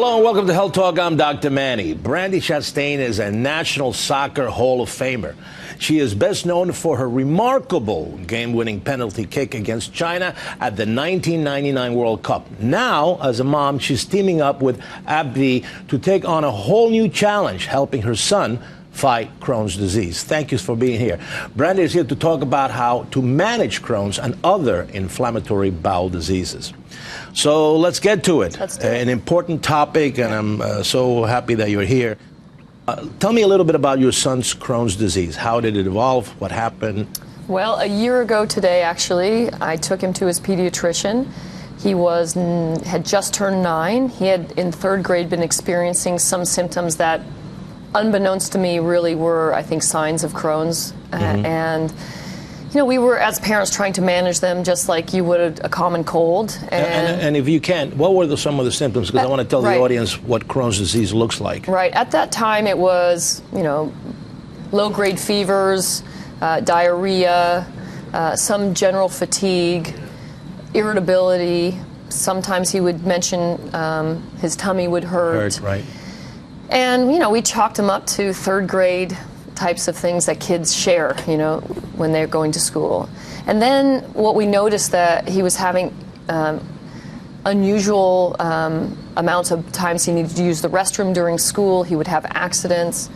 Hello and welcome to Health Talk. I'm Dr. Manny. Brandi Chastain is a National Soccer Hall of Famer. She is best known for her remarkable game-winning penalty kick against China at the 1999 World Cup. Now, as a mom, she's teaming up with AbbVie to take on a whole new challenge, helping her son fight Crohn's disease. Thank you for being here. Brandi is here to talk about how to manage Crohn's and other inflammatory bowel diseases. So let's get to it. An important topic, and I'm so happy that you're here. Tell me a little bit about your son's Crohn's disease. How did it evolve? What happened? Well, a year ago today, actually, I took him to his pediatrician. He had just turned 9. He had, in 3rd grade, been experiencing some symptoms that, unbeknownst to me, really were, I think, signs of Crohn's. And you know, we were, as parents, trying to manage them just like you would a common cold. And if you can, what were some of the symptoms? Because I want to tell the audience what Crohn's disease looks like. Right. At that time, it was, you know, low-grade fevers, diarrhea, some general fatigue, irritability. Sometimes he would mention his tummy would hurt. Right. And, you know, we chalked him up to 3rd grade types of things that kids share, you know, when they're going to school. And then what we noticed that he was having unusual amounts of times he needed to use the restroom during school. He would have accidents.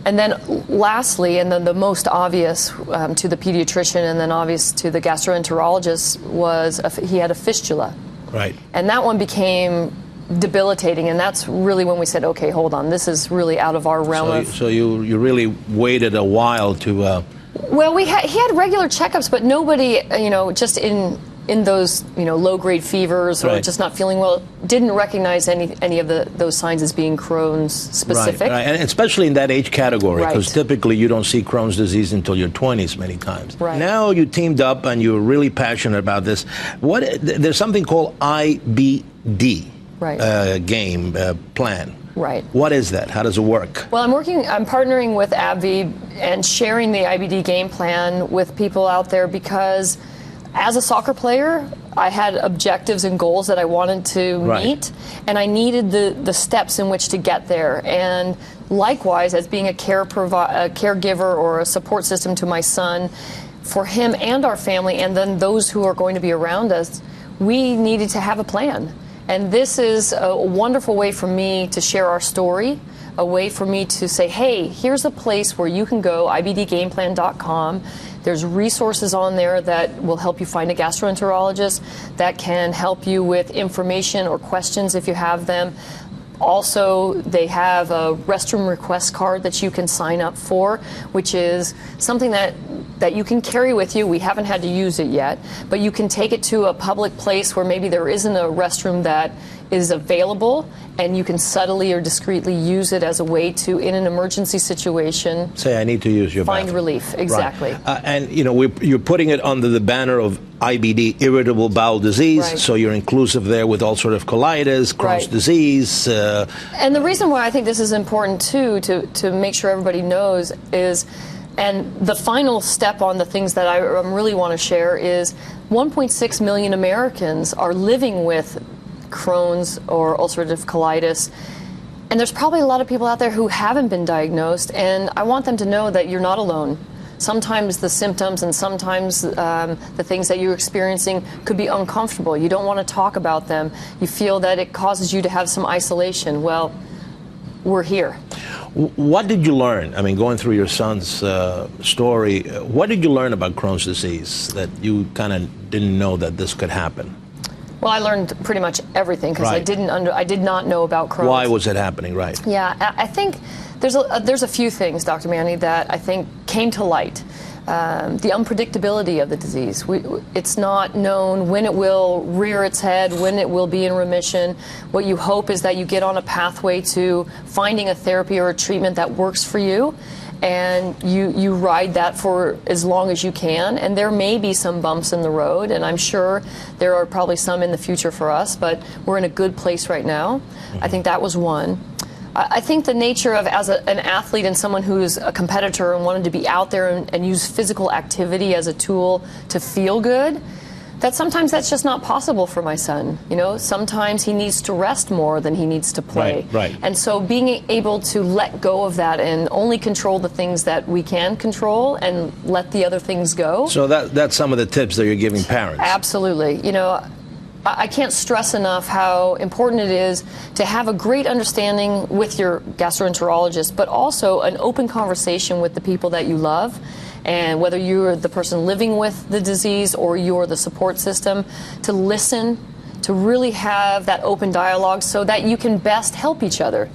And then lastly, and then the most obvious to the pediatrician and then obvious to the gastroenterologist was he had a fistula. Right. And that one became debilitating, and that's really when we said, okay, hold on, this is really out of our realm. So you really waited a while to... Well, he had regular checkups, but nobody, you know, just in those, you know, low-grade fevers or just not feeling well, didn't recognize any of those signs as being Crohn's specific. Right. And especially in that age category, because typically you don't see Crohn's disease until your 20s many times. Right. Now you teamed up and you're really passionate about this. There's something called IBD. Game plan. Right. What is that? How does it work? Well, I'm partnering with AbbVie and sharing the IBD game plan with people out there because as a soccer player, I had objectives and goals that I wanted to meet, and I needed the steps in which to get there. And likewise, as being a caregiver or a support system to my son, for him and our family, and then those who are going to be around us, we needed to have a plan. And this is a wonderful way for me to share our story, a way for me to say, hey, here's a place where you can go, ibdgameplan.com. There's resources on there that will help you find a gastroenterologist, that can help you with information or questions if you have them. Also, they have a restroom request card that you can sign up for, which is something that you can carry with you. We haven't had to use it yet, but you can take it to a public place where maybe there isn't a restroom that is available, and you can subtly or discreetly use it as a way to, in an emergency situation, say, I need to use your find bathroom. relief. Exactly. Right. And, you know, you're putting it under the banner of IBD, irritable bowel disease, so you're inclusive there with ulcerative colitis, Crohn's disease. And the reason why I think this is important, too, to make sure everybody knows is, and the final step on the things that I really want to share is 1.6 million Americans are living with Crohn's or ulcerative colitis. And there's probably a lot of people out there who haven't been diagnosed, and I want them to know that you're not alone. Sometimes the symptoms and sometimes the things that you're experiencing could be uncomfortable. You don't want to talk about them. You feel that it causes you to have some isolation. Well, we're here. What did you learn? I mean, going through your son's story, what did you learn about Crohn's disease that you kind of didn't know that this could happen? Well, I learned pretty much everything because I did not know about Crohn's. Why was it happening? Right. Yeah, I think there's a few things, Dr. Manny, that I think came to light. The unpredictability of the disease. It's not known when it will rear its head, when it will be in remission. What you hope is that you get on a pathway to finding a therapy or a treatment that works for you, and you ride that for as long as you can. And there may be some bumps in the road, and I'm sure there are probably some in the future for us, but we're in a good place right now. I think that was one. I think the nature of, as an athlete and someone who's a competitor and wanted to be out there and use physical activity as a tool to feel good, that sometimes that's just not possible for my son. You know, sometimes he needs to rest more than he needs to play. Right. And so being able to let go of that and only control the things that we can control and let the other things go. So that's some of the tips that you're giving parents. Absolutely. You know, I can't stress enough how important it is to have a great understanding with your gastroenterologist, but also an open conversation with the people that you love. And whether you're the person living with the disease or you're the support system, to listen, to really have that open dialogue so that you can best help each other.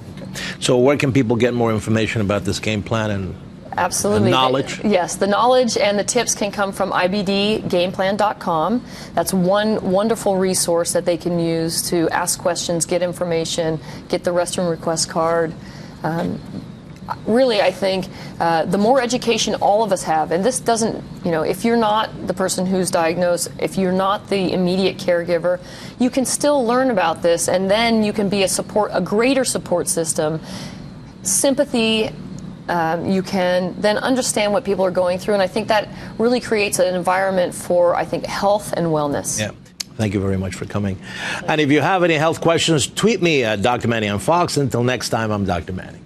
So where can people get more information about this game plan and Absolutely. knowledge? Yes, the knowledge and the tips can come from ibdgameplan.com. That's one wonderful resource that they can use to ask questions, get information, get the restroom request card. Really, I think the more education all of us have, and this doesn't, you know, if you're not the person who's diagnosed, if you're not the immediate caregiver, you can still learn about this, and then you can be a greater support system. Sympathy, you can then understand what people are going through, and I think that really creates an environment for, I think, health and wellness. Yeah. Thank you very much for coming. And if you have any health questions, tweet me at Dr. Manny on Fox. Until next time, I'm Dr. Manny.